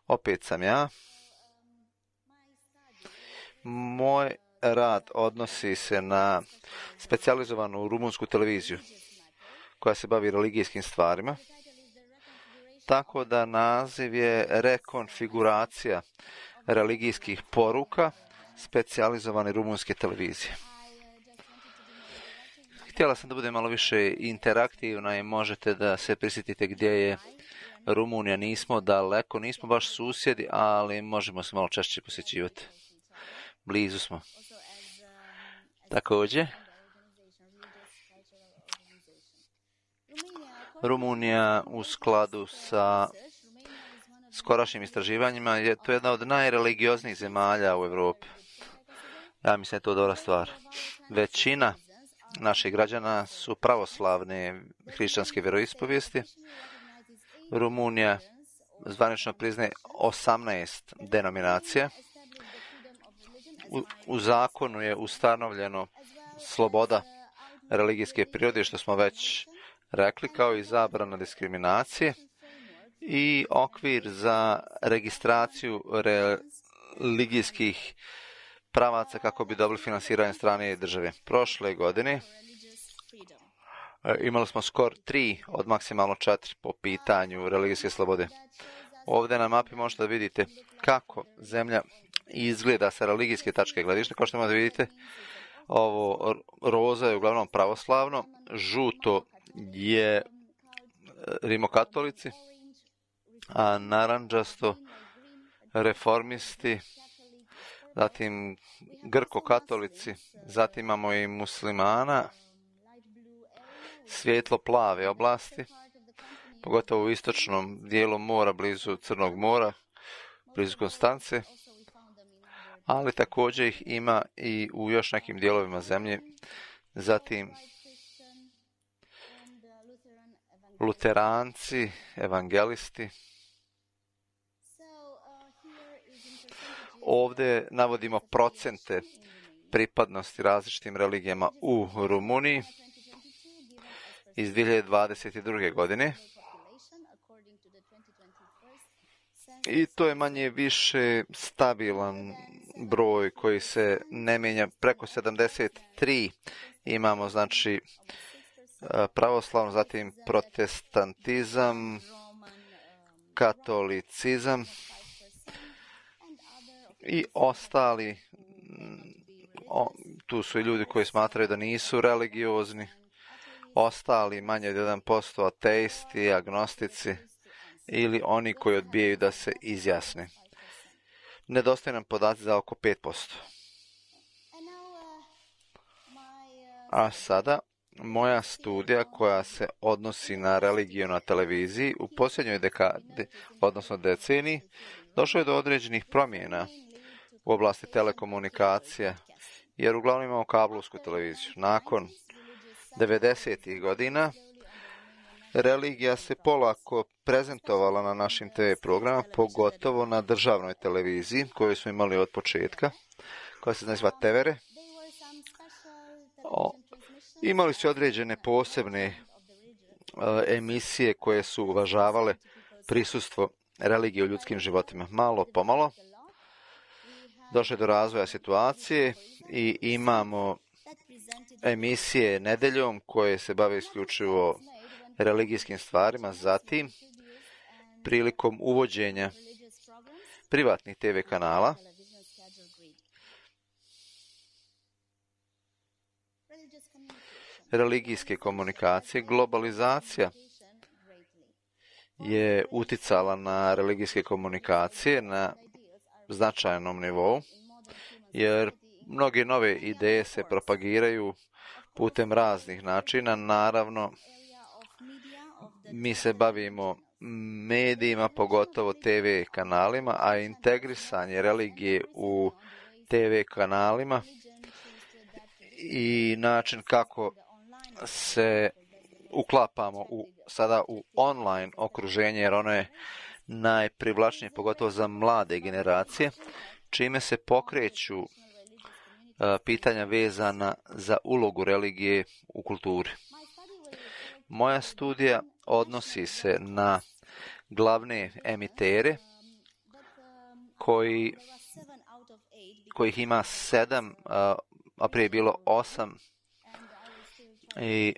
Opet sam ja. Moj rad odnosi se na specijalizovanu rumunsku televiziju koja se bavi religijskim stvarima. Tako da naziv je rekonfiguracija religijskih poruka specijalizovane rumunske televizije. Htjela sam da bude malo više interaktivna i možete da se prisjetite gdje je Rumunija. Nismo daleko, nismo baš susjedi, ali možemo se malo češće posjećivati. Blizu smo. Također, Rumunija u skladu sa skorašnjim istraživanjima je to jedna od najreligioznijih zemalja u Europi. Ja mislim da je to dobra stvar. Većina naših građana su pravoslavne hrišćanske vjeroispovijesti. Rumunija zvanično priznaje 18 denominacija. U zakonu je ustanovljeno sloboda religijske prirode, što smo već rekli, kao i zabrana diskriminacije i okvir za registraciju religijskih pravaca kako bi dobili finansiranje strane države. Prošle godine imali smo skor 3 od maksimalno 4 po pitanju religijske slobode. Ovdje na mapi možete da vidite kako zemlja izgleda sa religijske tačke gledišta. Kao što možete vidite, ovo roza je uglavnom pravoslavno, žuto je rimokatolici, a naranđasto reformisti, zatim grko-katolici, zatim imamo i muslimana, svjetlo plave oblasti, pogotovo u istočnom dijelu mora, blizu Crnog mora, blizu Konstance, ali također ih ima i u još nekim dijelovima zemlje. Zatim luteranci, evangelisti. Ovdje navodimo procente pripadnosti različitim religijama u Rumuniji iz 2022. godine. I to je manje više stabilan broj koji se ne mijenja. Preko 73 imamo, znači, pravoslavno, zatim protestantizam, katolicizam i ostali. Tu su i ljudi koji smatraju da nisu religiozni, ostali manje od 1% ateisti, agnostici ili oni koji odbijaju da se izjasne. Nedostaje nam podaci za oko 5%. A sada, moja studija koja se odnosi na religiju na televiziji u posljednjoj dekadi, odnosno deceniji, došlo je do određenih promjena u oblasti telekomunikacija, jer uglavnom imamo kablovsku televiziju. Nakon 90. godina religija se polako prezentovala na našim TV programima, pogotovo na državnoj televiziji koju smo imali od početka, koja se naziva Tevere. Imali su određene posebne emisije koje su uvažavale prisustvo religije u ljudskim životima. Malo pomalo došlo je do razvoja situacije i imamo emisije nedeljom koje se bave isključivo religijskim stvarima. Zatim, prilikom uvođenja privatnih TV kanala, religijske komunikacije, globalizacija je uticala na religijske komunikacije na značajnom nivou, jer mnoge nove ideje se propagiraju putem raznih načina. Naravno, mi se bavimo medijima, pogotovo TV kanalima, a integrisanje religije u TV kanalima i način kako se uklapamo sada u online okruženje, jer ono je najprivlačnije, pogotovo za mlade generacije, čime se pokreću pitanja vezana za ulogu religije u kulturi. Moja studija odnosi se na glavne emitere kojih ima 7, a prije je bilo 8. I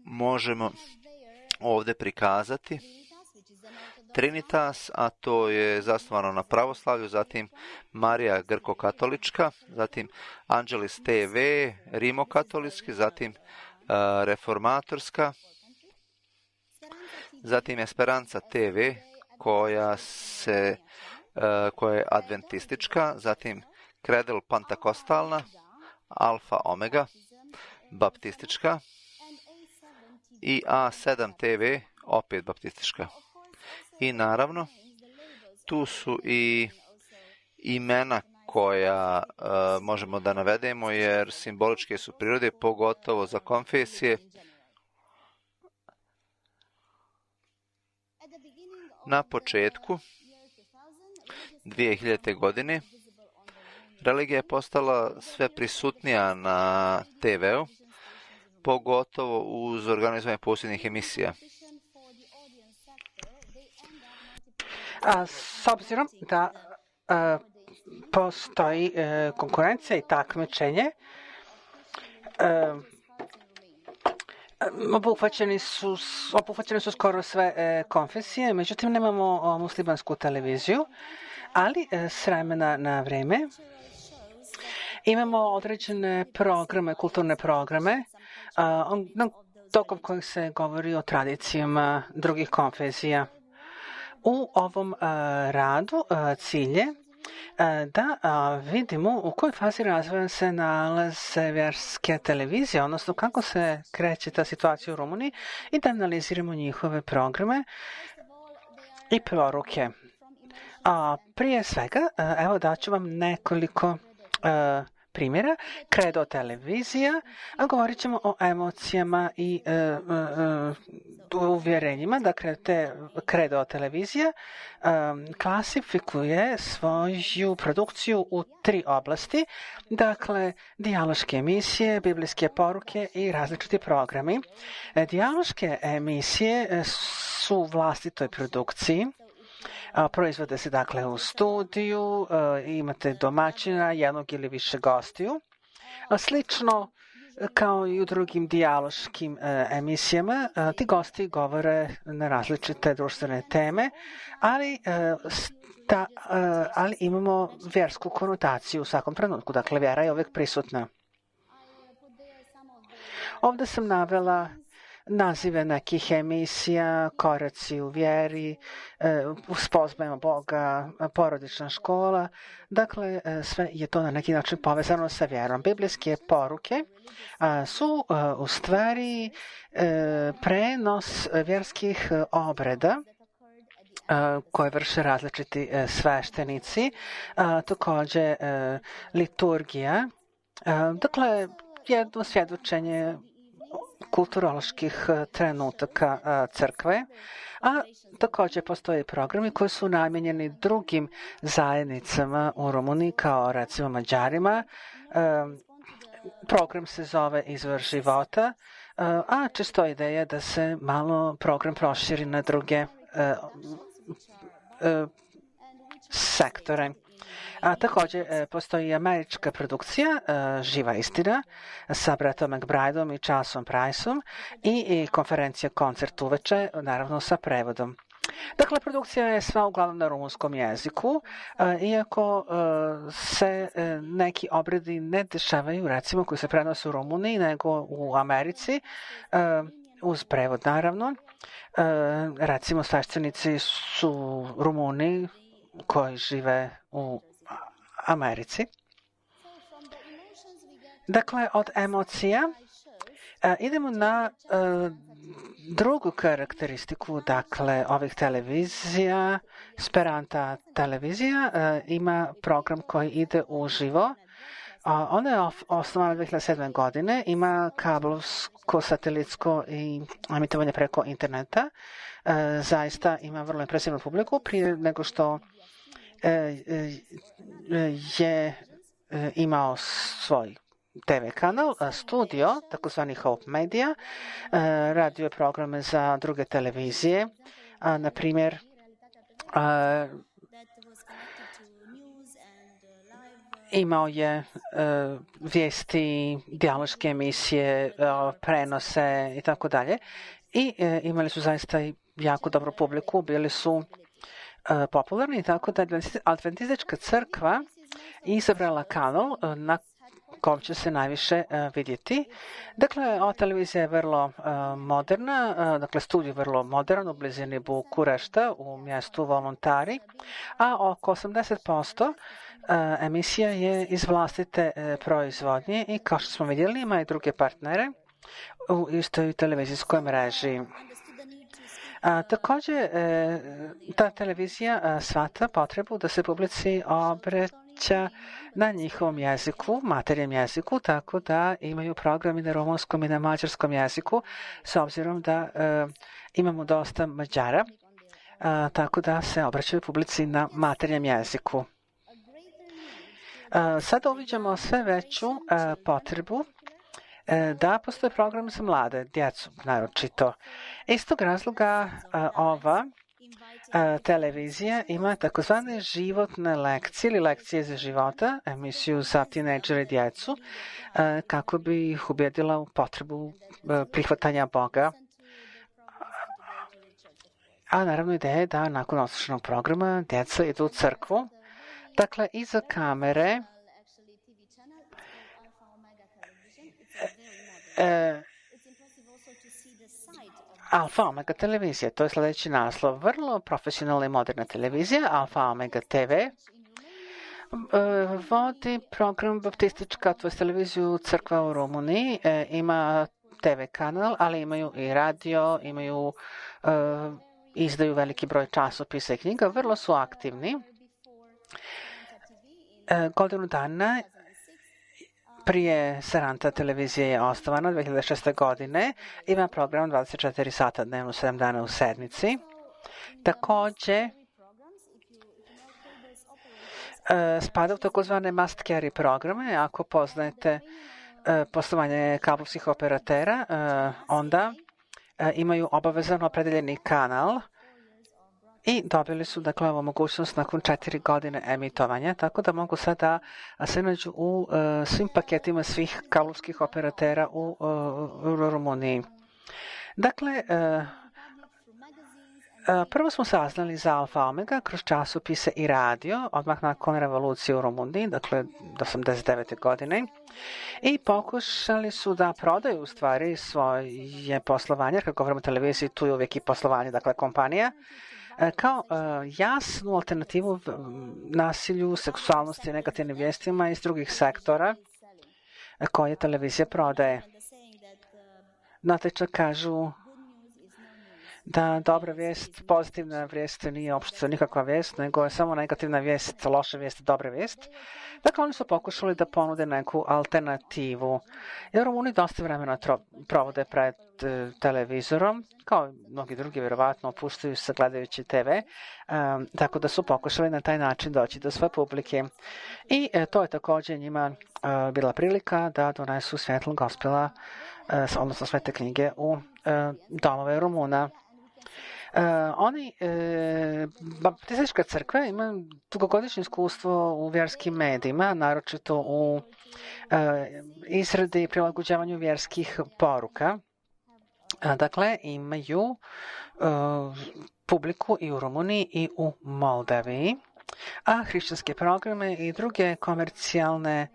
možemo ovdje prikazati Trinitas, a to je zasnovano na pravoslavlju, zatim Marija Grko-katolička, zatim Angelis TV, Rimokatolički, zatim Reformatorska, zatim Esperanza TV, koja je adventistička, zatim Credel Pantakostalna, Alfa Omega, baptistička i A7 TV, opet baptistička. I naravno, tu su i imena koja možemo da navedemo, jer simboličke su prirode, pogotovo za konfesije. Na početku 2000. godine religija je postala sve prisutnija na TV-u, pogotovo uz organizovanje posebnih emisija. S obzirom da postoji konkurencija i takmičenje, obuhvaćene su skoro sve konfesije, međutim nemamo muslimansku televiziju, ali s vremena na vreme imamo određene programe, kulturne programe, tokom kojih se govori o tradicijama drugih konfesija. U ovom radu cilj je da vidimo u kojoj fazi razvoja se nalaze vjerske televizije, odnosno kako se kreće ta situacija u Rumuniji i da analiziramo njihove programe i poruke. Prije svega, evo daću vam nekoliko primjera. Credo televizija, a govorit ćemo o emocijama i uvjerenjima. Dakle, Credo televizija klasifikuje svoju produkciju u 3 oblasti. Dakle, dijaloške emisije, biblijske poruke i različiti programi. Dijaloške emisije su u vlastitoj produkciji. Proizvode se dakle u studiju, imate domaćina, jednog ili više gostiju. Slično kao i u drugim dijaloškim emisijama, ti gosti govore na različite društvene teme, ali imamo vjersku konotaciju u svakom trenutku, dakle vjera je uvijek prisutna. Ovdje sam navela nazive nekih emisija, koraci u vjeri, spoznajemo Boga, porodična škola. Dakle, sve je to na neki način povezano sa vjerom. Biblijske poruke su u stvari prenos vjerskih obreda koje vrše različiti sveštenici, također liturgija, dakle jedno svjedočenje kulturoloških trenutaka crkve, a također postoje programi koji su namijenjeni drugim zajednicama u Rumuniji, kao recimo Mađarima. Program se zove Izvor života, a čisto ideja da se malo program proširi na druge sektore. Također postoji američka produkcija Živa istina sa bratom McBrideom i Charlesom Priceom i konferencija Koncert uveče, naravno sa prevodom. Dakle, produkcija je sva uglavnom na rumunskom jeziku, iako se neki obredi ne dešavaju, recimo, koji se prenose u Rumuniji, nego u Americi, uz prevod, naravno. Recimo, sveštenici su Rumuni koji žive u Americi. Dakle, od emocija idemo na drugu karakteristiku, dakle, ovih televizija. Speranta televizija ima program koji ide uživo. Ona je osnovana 2007. godine, ima kablovsko, satelitsko i emitovanje preko interneta. Zaista ima vrlo impresivnu publiku. Prije nego što je imao svoj TV kanal, studio, takozvani Hope Media, radio je programe za druge televizije, na primjer imao je vijesti, dijaloške emisije, prenose i tako dalje. I imali su zaista jako dobru publiku, bili su popularni, tako da Adventistička crkva izabrala kanal na kom će se najviše vidjeti. Dakle, ova televizija je vrlo moderna, dakle studio je vrlo modern u blizini Bukurešta u mjestu Volontari, a oko 80% emisija je iz vlastite proizvodnje i kao što smo vidjeli ima i druge partnere u istoj televizijskoj mreži. Također, ta televizija shvata potrebu da se publici obraća na njihovom jeziku, materijem jeziku, tako da imaju programi na rumunskom i na mađarskom jeziku, s obzirom da imamo dosta Mađara, tako da se obraćaju publici na materijem jeziku. Sada uviđamo sve veću potrebu da postoje program za mlade, djecu naročito. Iz tog razloga ova televizija ima takozvane životne lekcije ili lekcije za života, emisiju za tinejdžere i djecu, kako bi ih ubjedila u potrebu prihvatanja Boga. A naravno ideja je da nakon osvršenog programa djeca idu u crkvu. Dakle, iza kamere Alfa Omega televizija, to je sljedeći naslov. Vrlo profesionalna i moderna televizija, Alfa Omega TV, vodi program baptistička, to je televiziju Crkva u Rumuniji, ima TV kanal, ali imaju i radio, izdaju veliki broj časopisa i knjiga, vrlo su aktivni. Godinu dana prije Saranta televizija je osnovana 2006. godine. Ima program 24 sata dnevno, 7 dana u sedmici. Također, spada u takozvane must carry programe. Ako poznajete poslovanje kablovskih operatera, onda imaju obavezan opredeljeni kanal i dobili su dakle ovu mogućnost nakon 4 godine emitovanja, tako da mogu sada se nađu u svim paketima svih kablovskih operatera u Rumuniji. Dakle, prvo smo saznali za Alfa Omega kroz časopise i radio, odmah nakon revolucije u Rumuniji, dakle do 89. godine, i pokušali su da prodaju u stvari svoje poslovanje, kako govorimo o televiziji, tu je uvijek i poslovanje, dakle kompanija, kao jasnu alternativu nasilju, seksualnosti i negativnim vijestima iz drugih sektora koje televizija prodaje. Znate, čak kažu da dobra vijest, pozitivna vijest nije uopšte nikakva vijest, nego je samo negativna vijest, loša vijest, dobra vijest. Dakle, oni su pokušali da ponude neku alternativu. Jer oni dosta vremena provode pred televizorom, kao mnogi drugi vjerovatno opuštaju se gledajući TV, tako da su pokušali na taj način doći do svoje publike. I to je također njima bila prilika da donesu svjetlo gospela, odnosno svete knjige u domove Rumuna. Baptistička crkva ima dugogodišnje iskustvo u vjerskim medijima, naročito u izradi i prilagođavanju vjerskih poruka. Dakle, imaju publiku i u Rumuniji i u Moldaviji, a hrišćanske programe i druge komercijalne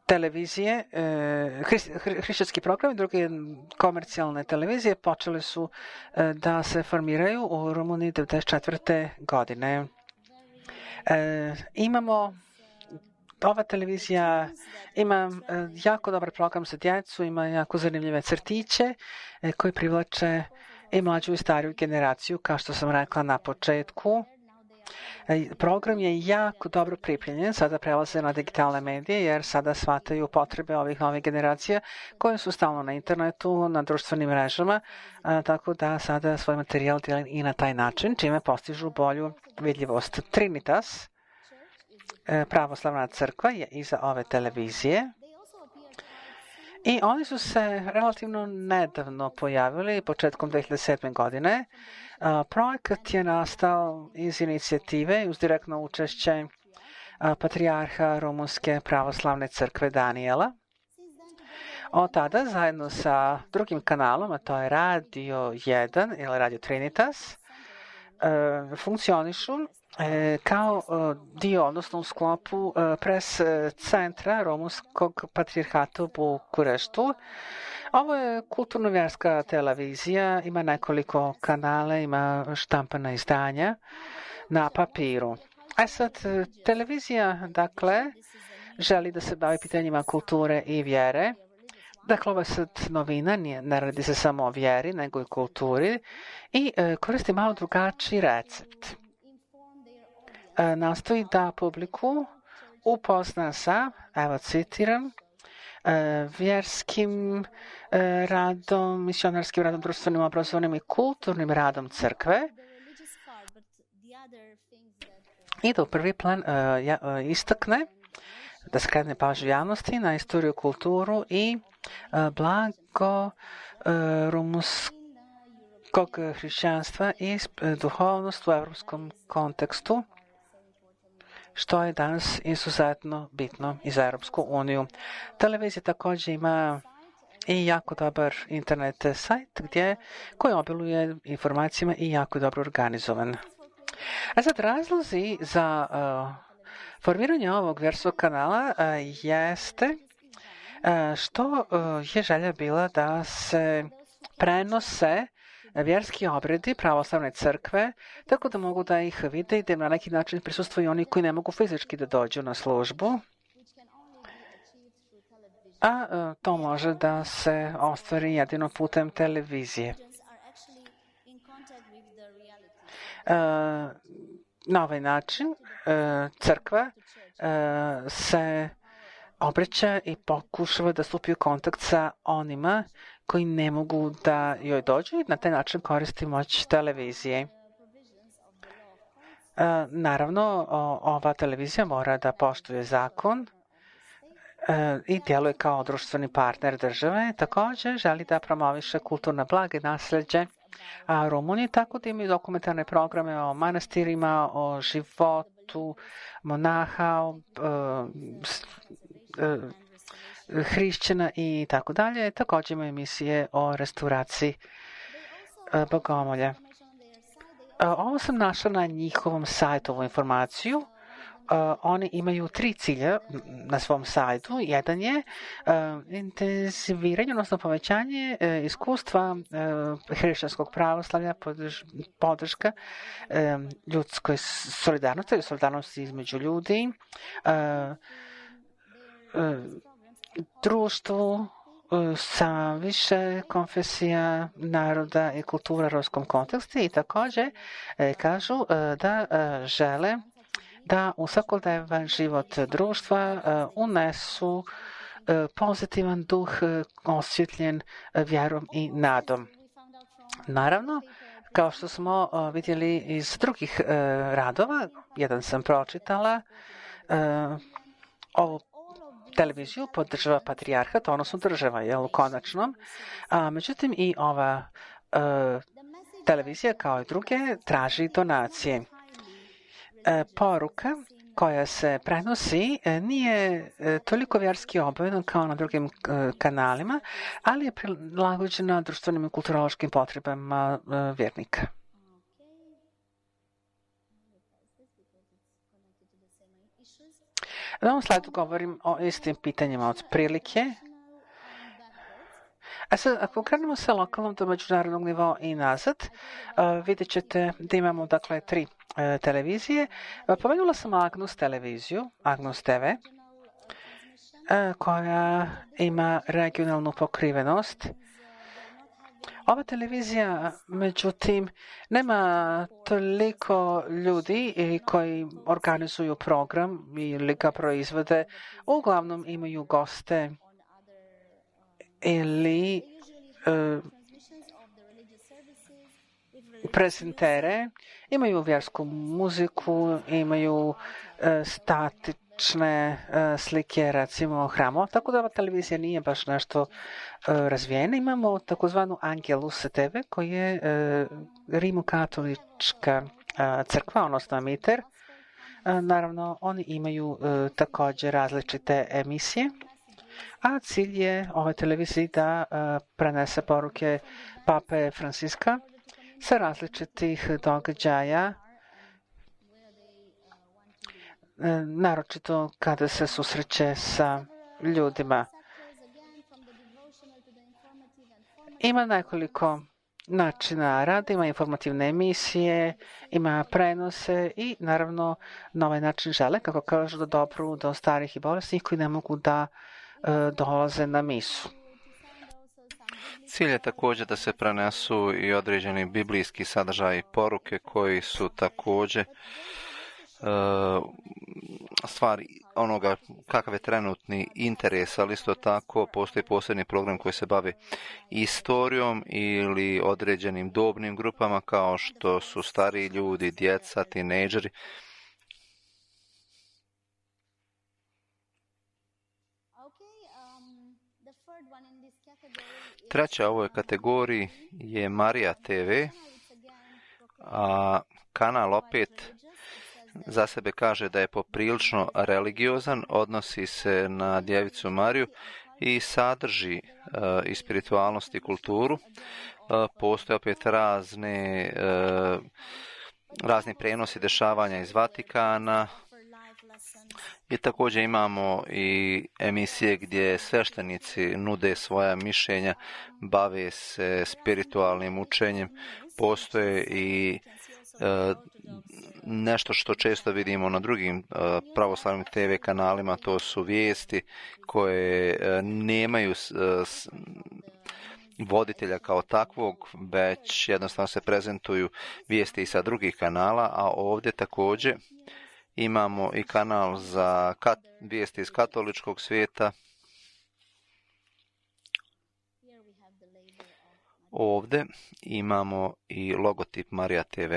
televizije, hrišćanski program i druge komercijalne televizije počele su da se formiraju u Rumuniji 1994. godine. Ova televizija ima jako dobar program za djecu, ima jako zanimljive crtiće koji privlače i mlađu i stariju generaciju, kao što sam rekla na početku. Program je jako dobro pripremljen, sada prelaze na digitalne medije jer sada shvataju potrebe ovih novih generacija koje su stalno na internetu, na društvenim mrežama, tako da sada svoj materijal dijeli i na taj način, čime postižu bolju vidljivost. Trinitas, pravoslavna crkva, je iza ove televizije I oni su se relativno nedavno pojavili, početkom 2007. godine. Projekat je nastao iz inicijative uz direktno učešće patrijarha Rumunske pravoslavne crkve Danijela. Od tada, zajedno sa drugim kanalom, a to je Radio 1 ili Radio Trinitas, funkcionišu kao dio, odnosno u sklopu pres centra Rumunskog patrijarhata u Bukureštu. Ovo je kulturno-vjerska televizija, ima nekoliko kanala, ima štampana izdanja na papiru. Sad, televizija, dakle, želi da se bavi pitanjima kulture i vjere. Dakle, ovo je sad novina, ne radi se samo o vjeri, nego i kulturi i koristi malo drugačiji recept. Nastoji da publiku upozna sa, evo citiram, vjerskim radom, misionarskim radom, društvenim, obrazovnim i kulturnim radom crkve i da u prvi plan istakne, da skrene pažnju javnosti na istoriju, kulturu i blago rumunskog hrišćanstva i duhovnost u evropskom kontekstu, što je danas izuzetno bitno i za Europsku uniju. Televizija također ima i jako dobar internet sajt koji obiluje informacijama i jako dobro organizovan. A sad razlozi za formiranje ovog vjerskog kanala jeste što je želja bila da se prenose vjerski obredi pravoslavne crkve, tako da mogu da ih vide i da na neki način prisustvuju oni koji ne mogu fizički da dođu na službu. A to može da se ostvari jedino putem televizije. Na ovaj način crkva se obraća i pokušava da stupi u kontakt sa onima koji ne mogu da joj dođu i na taj način koristi moć televizije. Naravno, ova televizija mora da poštuje zakon i djeluje kao društveni partner države. Također želi da promoviše kulturna blaga i nasljeđe Rumuniji, tako da imaju dokumentarne programe o manastirima, o životu monaha, hrišćana i tako dalje. Također imaju emisije o restauraciji bogomolja. Ovo sam našla na njihovom sajtu, ovu informaciju. Oni imaju 3 cilja na svom sajtu. Jedan je intenziviranje, odnosno povećanje iskustva hrišćanskog pravoslavlja, podrška ljudskoj solidarnosti, solidarnosti između ljudi, društvu sa više konfesija, naroda i kultura u ruskom kontekstu i također kažu da žele da u svakodnevan život društva unesu pozitivan duh osvjetljen vjerom i nadom. Naravno, kao što smo vidjeli iz drugih radova, jedan sam pročitala, ovu televiziju podržava patrijarhat, odnosno država, u konačnom. Međutim, i ova televizija, kao i druge, traži donacije. Poruka koja se prenosi nije toliko vjerski obojena kao na drugim kanalima, ali je prilagođena društvenim i kulturološkim potrebama vjernika. Na ovom slajdu govorim o istim pitanjima od prilike. A sad, ako krenemo sa lokalnom do međunarodnog nivoa i nazad, vidjet ćete da imamo dakle 3 televizije. Pomenula sam Agnus televiziju, Agnus TV, koja ima regionalnu pokrivenost. Ova televizija, međutim, nema toliko ljudi koji organizuju program ili ga proizvode. Uglavnom imaju goste ili prezentere, imaju vjersku muziku, imaju slične slike, recimo hramova, tako da ova televizija nije baš nešto razvijena. Imamo takozvanu Angelus TV, koji je rimokatolička crkva, odnosno emiter. Naravno, oni imaju također različite emisije, a cilj je ove televizije da prenese poruke Pape Franciska sa različitih događaja, naročito kada se susreće sa ljudima. Ima nekoliko načina rada, ima informativne emisije, ima prenose i naravno na ovaj način žele, kako kažu, da dopru do starih i bolesnih koji ne mogu da dolaze na misu. Cilj je također da se prenesu i određeni biblijski sadržaji poruke koji su također stvari onoga kakav je trenutni interes, ali isto tako postoji posebni program koji se bavi istorijom ili određenim dobnim grupama kao što su stariji ljudi, djeca, tinejdžeri. Treća u ovoj kategoriji je Marija TV, a kanal opet za sebe kaže da je poprilično religiozan, odnosi se na Djevicu Mariju i sadrži i spiritualnost i kulturu. Postoje opet razni prenosi dešavanja iz Vatikana i također imamo i emisije gdje sveštenici nude svoja mišljenja, bave se spiritualnim učenjem. Postoje i nešto što često vidimo na drugim pravoslavnim TV kanalima, to su vijesti koje nemaju voditelja kao takvog, već jednostavno se prezentuju vijesti i sa drugih kanala, a ovdje također imamo i kanal za vijesti iz katoličkog svijeta. Ovdje imamo i logotip Marija TV.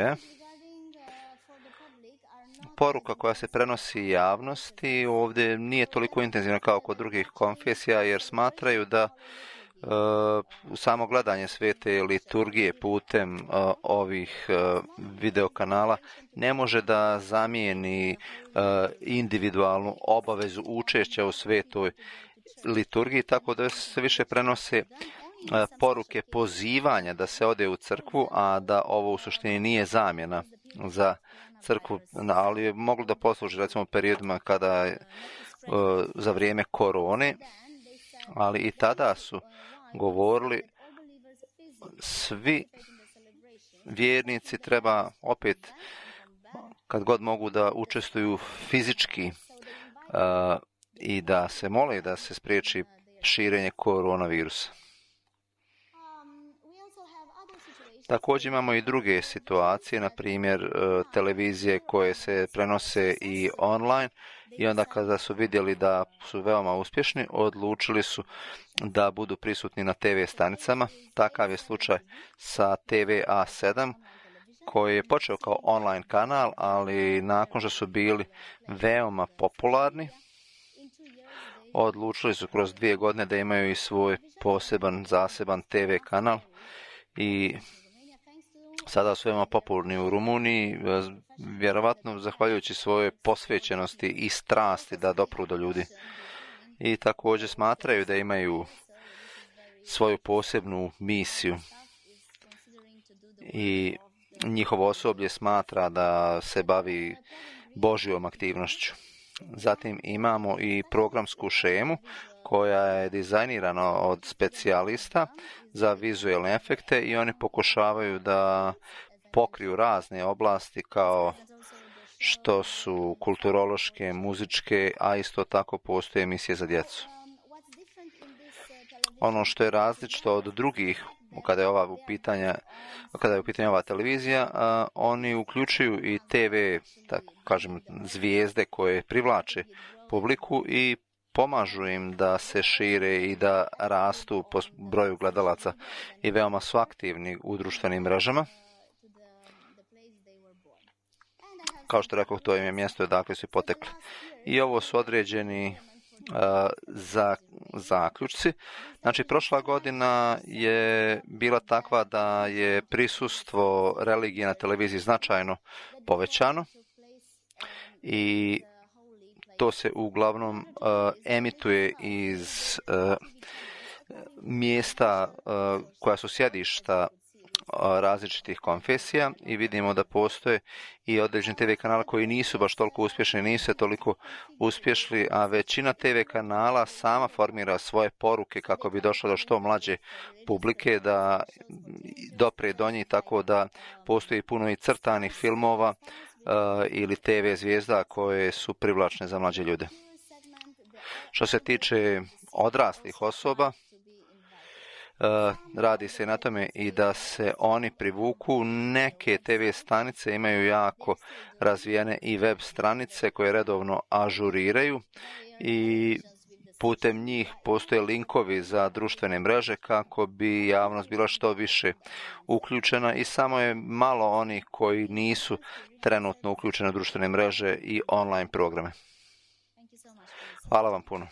Poruka koja se prenosi javnosti ovdje nije toliko intenzivna kao kod drugih konfesija, jer smatraju da samo gledanje svete liturgije putem ovih videokanala ne može da zamijeni individualnu obavezu učešća u svetoj liturgiji, tako da se više prenose poruke pozivanja da se ode u crkvu, a da ovo u suštini nije zamjena za crkvu, ali je moglo da posluži recimo periodima kada za vrijeme korone, ali i tada su govorili svi vjernici treba opet kad god mogu da učestvuju fizički i da se mole da se spriječi širenje koronavirusa. Također imamo i druge situacije, na primjer televizije koje se prenose i online, i onda kada su vidjeli da su veoma uspješni, odlučili su da budu prisutni na TV stanicama. Takav je slučaj sa TV A7 koji je počeo kao online kanal, ali nakon što su bili veoma popularni, odlučili su kroz 2 godine da imaju i svoj poseban, zaseban TV kanal i sada su veoma popularni u Rumuniji, vjerovatno zahvaljujući svojoj posvećenosti i strasti da dopru do ljudi. I također smatraju da imaju svoju posebnu misiju i njihovo osoblje smatra da se bavi Božjom aktivnošću. Zatim imamo i programsku šemu koja je dizajnirana od specijalista za vizualne efekte i oni pokušavaju da pokriju razne oblasti kao što su kulturološke, muzičke, a isto tako postoje emisije za djecu. Ono što je različito od drugih, kada je u pitanju ova televizija, oni uključuju i TV, tako kažem, zvijezde koje privlače publiku i pomažu im da se šire i da rastu po broju gledalaca i veoma su aktivni u društvenim mrežama. kao što rekao, to im je mjesto odakle su potekli. I ovo su određeni zaključci. Znači, prošla godina je bila takva da je prisustvo religije na televiziji značajno povećano i to se uglavnom emituje iz mjesta koja su sjedišta različitih konfesija i vidimo da postoje i određeni TV kanala koji nisu baš toliko uspješni, nisu se toliko uspješni, a većina TV kanala sama formira svoje poruke kako bi došlo do što mlađe publike, da dopre do njih, tako da postoji puno i crtanih filmova ili TV zvijezda koje su privlačne za mlađe ljude. Što se tiče odraslih osoba, radi se na tome i da se oni privuku. Neke TV stanice imaju jako razvijene i web stranice koje redovno ažuriraju i putem njih postoje linkovi za društvene mreže kako bi javnost bila što više uključena i samo je malo onih koji nisu trenutno uključeni u društvene mreže i online programe. Hvala vam puno.